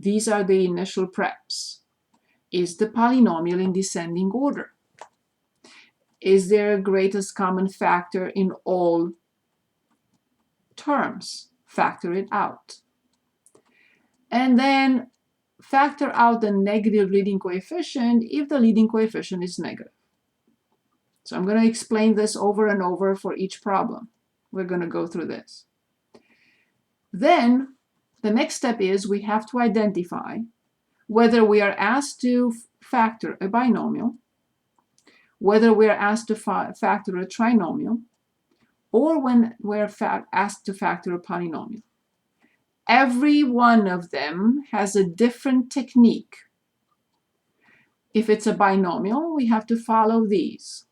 These are the initial preps. Is the polynomial in descending order? Is there a greatest common factor in all terms? Factor it out. And then factor out the negative leading coefficient if the leading coefficient is negative. So I'm going to explain this over and over for each problem. We're going to go through this. Then the next step is we have to identify whether we are asked to factor a binomial, whether we are asked to factor a trinomial, or when we're asked to factor a polynomial. Every one of them has a different technique. If it's a binomial, we have to follow these.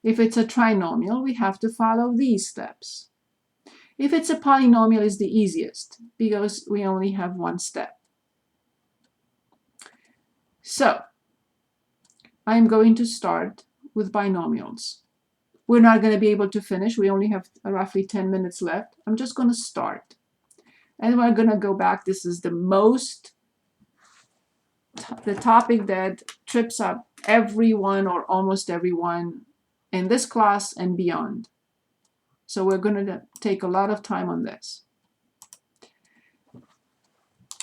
If it's a trinomial, we have to follow these steps. If it's a polynomial, it's the easiest because we only have one step. So I'm going to start with binomials. We're not going to be able to finish. We only have roughly 10 minutes left. I'm just going to start. And we're going to go back. This is the topic that trips up everyone or almost everyone in this class and beyond. So we're going to take a lot of time on this.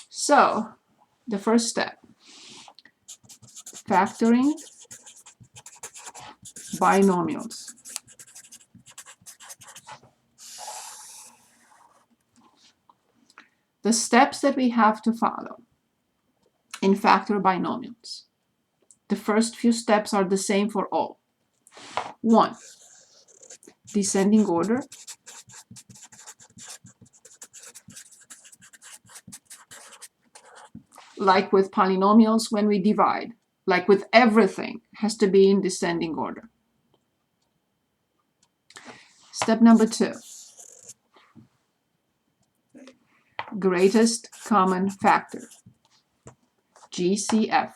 So the first step, factoring binomials. The steps that we have to follow in factor binomials. The first few steps are the same for all. 1. Descending order. Like with polynomials when we divide, like with everything, has to be in descending order. Step number 2. Greatest common factor. GCF,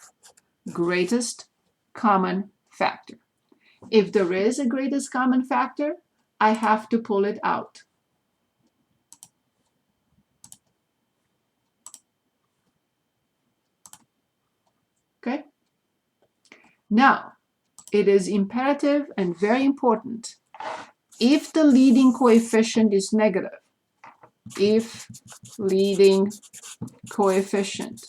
greatest common factor. If there is a greatest common factor, I have to pull it out. Okay? Now, it is imperative and very important, if the leading coefficient is negative, if leading coefficient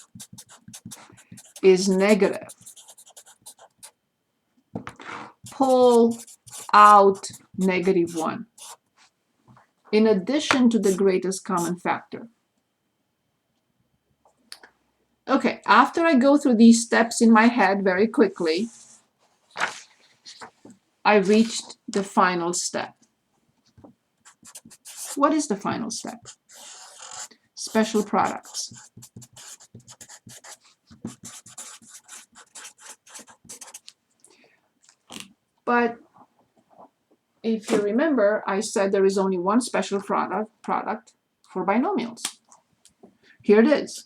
is negative, pull out -1 in addition to the greatest common factor. Okay, after I go through these steps in my head very quickly, I reached the final step. What is the final step? Special products. But if you remember, I said there is only one special product for binomials. Here it is.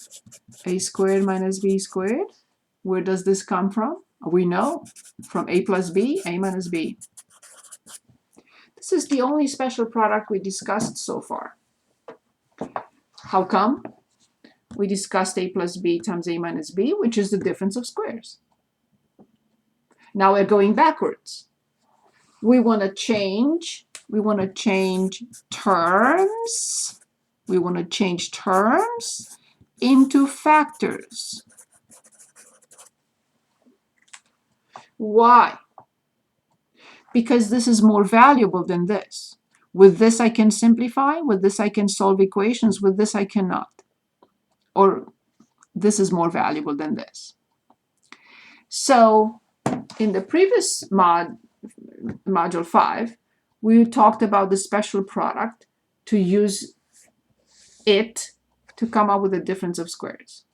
A squared minus b squared. Where does this come from? We know, from a plus b, a minus b. This is the only special product we discussed so far. How come? We discussed a plus b times a minus b, which is the difference of squares. Now we're going backwards. We want to change terms. We want to change terms into factors. Why? Because this is more valuable than this. With this I can simplify, with this I can solve equations, with this I cannot. Or this is more valuable than this. So in the previous module 5, we talked about the special product to use it to come up with the difference of squares.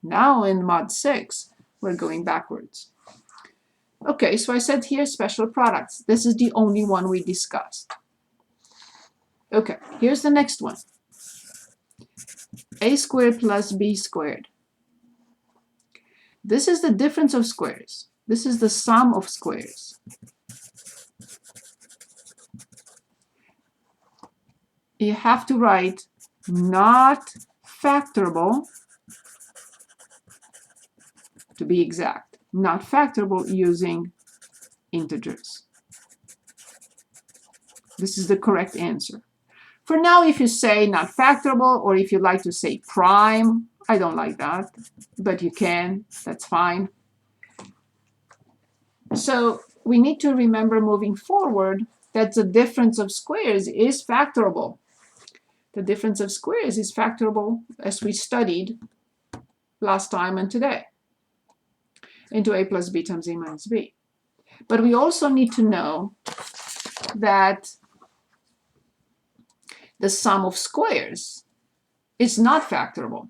Now in mod 6, we're going backwards. Okay, so I said here special products. This is the only one we discussed. Okay, here's the next one. A squared plus b squared. This is the difference of squares. This is the sum of squares. You have to write not factorable to be exact, not factorable using integers. This is the correct answer. For now, if you say not factorable, or if you like to say prime, I don't like that, but you can, that's fine. So we need to remember moving forward that the difference of squares is factorable. The difference of squares is factorable, as we studied last time and today, into a plus b times a minus b. But we also need to know that the sum of squares is not factorable.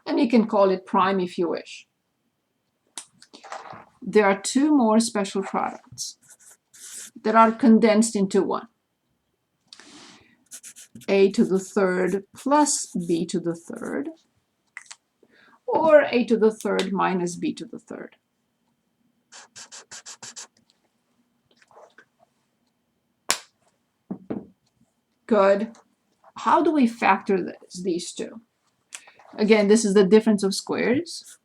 And you can call it prime if you wish. There are two more special products that are condensed into one. A to the third plus b to the third, or a to the third minus b to the third. Good. How do we factor these two? Again, this is the difference of squares.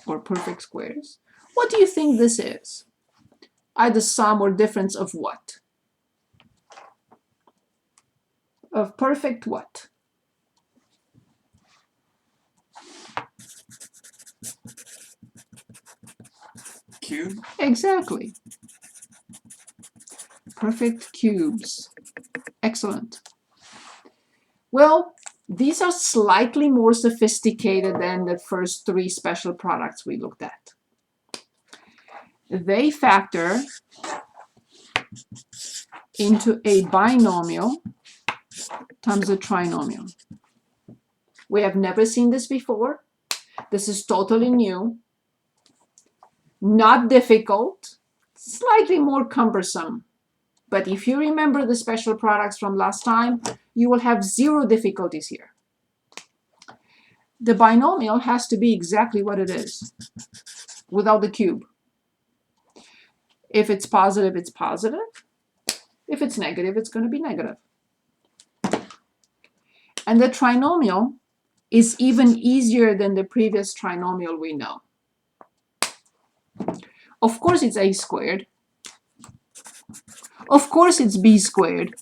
Or perfect squares. What do you think this is? Either sum or difference of what? Of perfect what? Cube? Exactly. Perfect cubes. Excellent. Well, these are slightly more sophisticated than the first three special products we looked at. They factor into a binomial times a trinomial. We have never seen this before. This is totally new. Not difficult, slightly more cumbersome. But if you remember the special products from last time, you will have zero difficulties here. The binomial has to be exactly what it is, without the cube. If it's positive, it's positive. If it's negative, it's going to be negative. And the trinomial is even easier than the previous trinomial we know. Of course, it's a squared. Of course, it's b squared.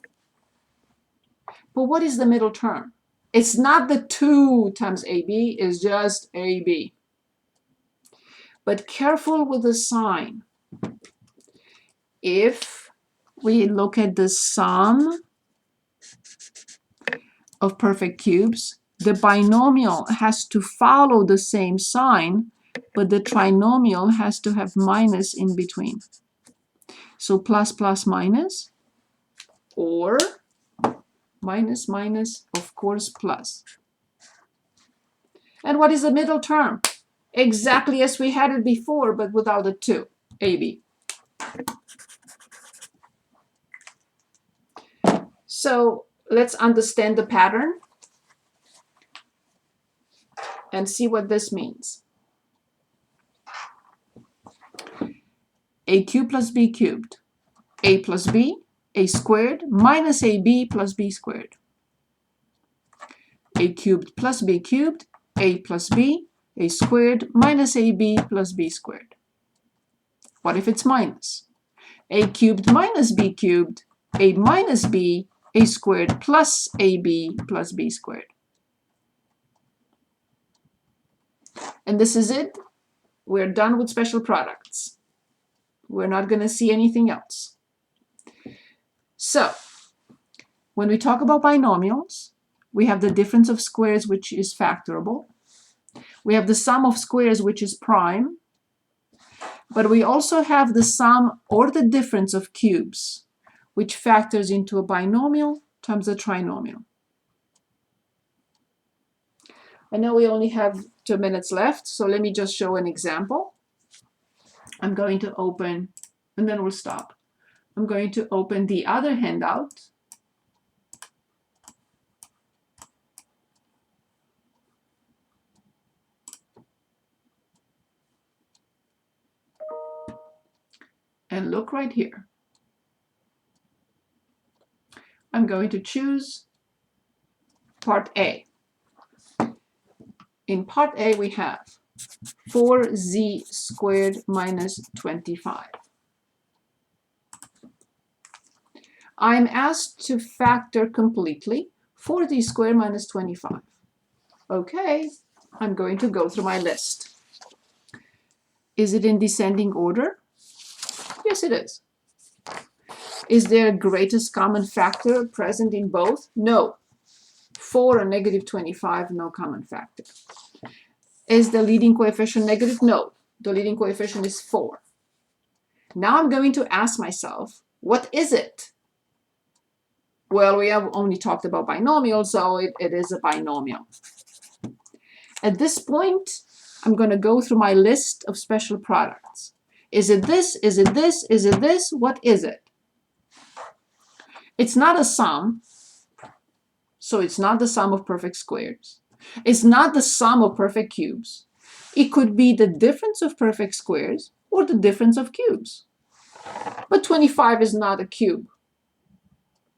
But what is the middle term? It's not the 2 times ab, it's just ab. But careful with the sign. If we look at the sum of perfect cubes, the binomial has to follow the same sign, but the trinomial has to have minus in between. So plus plus minus, or minus minus, of course, plus. And what is the middle term? Exactly as we had it before, but without a 2, ab. So let's understand the pattern and see what this means. A cubed plus b cubed, a plus b, a squared minus ab plus b squared. A cubed plus b cubed, a plus b, a squared minus ab plus b squared. What if it's minus? A cubed minus b cubed, a minus b, a squared plus ab plus b squared. And this is it. We're done with special products. We're not going to see anything else. So, when we talk about binomials, we have the difference of squares, which is factorable. We have the sum of squares, which is prime. But we also have the sum or the difference of cubes, which factors into a binomial times a trinomial. I know we only have 2 minutes left, so let me just show an example. I'm going to open, and then we'll stop. I'm going to open the other handout. And look right here. I'm going to choose part A. In part A, we have 4z squared minus 25. I'm asked to factor completely 4z squared minus 25. Okay, I'm going to go through my list. Is it in descending order? Yes, it is. Is there a greatest common factor present in both? No. 4 and negative 25, no common factor. Is the leading coefficient negative? No. The leading coefficient is 4. Now I'm going to ask myself, what is it? Well, we have only talked about binomials, so it is a binomial. At this point, I'm going to go through my list of special products. Is it this? Is it this? Is it this? What is it? It's not a sum, so it's not the sum of perfect squares. It's not the sum of perfect cubes. It could be the difference of perfect squares or the difference of cubes. But 25 is not a cube.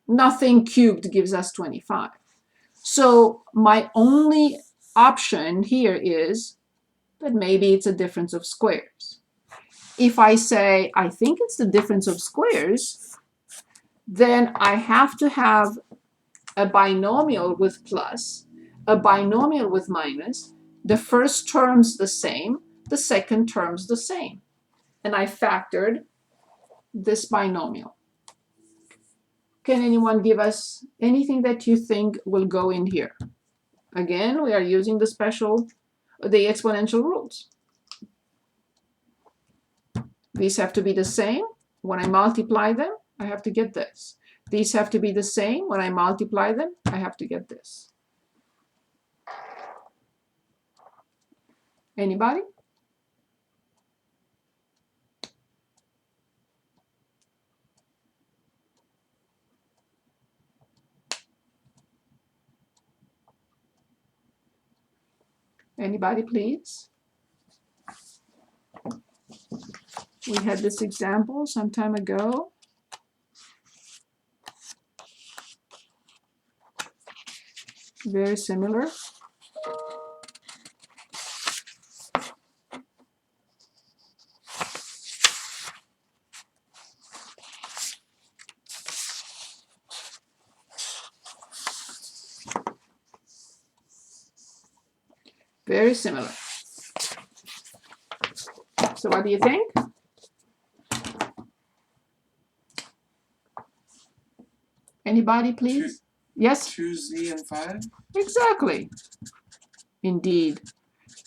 Nothing cubed gives us 25. So my only option here is that maybe it's a difference of squares. If I say, I think it's the difference of squares, then I have to have a binomial with plus, a binomial with minus, the first term's the same, the second term's the same. And I factored this binomial. Can anyone give us anything that you think will go in here? Again, we are using the exponential rules. These have to be the same. When I multiply them, I have to get this. These have to be the same. When I multiply them, I have to get this. Anybody? Anybody, please? We had this example some time ago. Very similar. Very similar. So what do you think? Anybody, please? Yes? 2z and 5? Exactly. Indeed.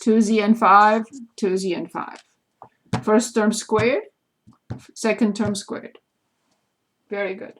2z and 5, 2z and 5. First term squared, second term squared. Very good.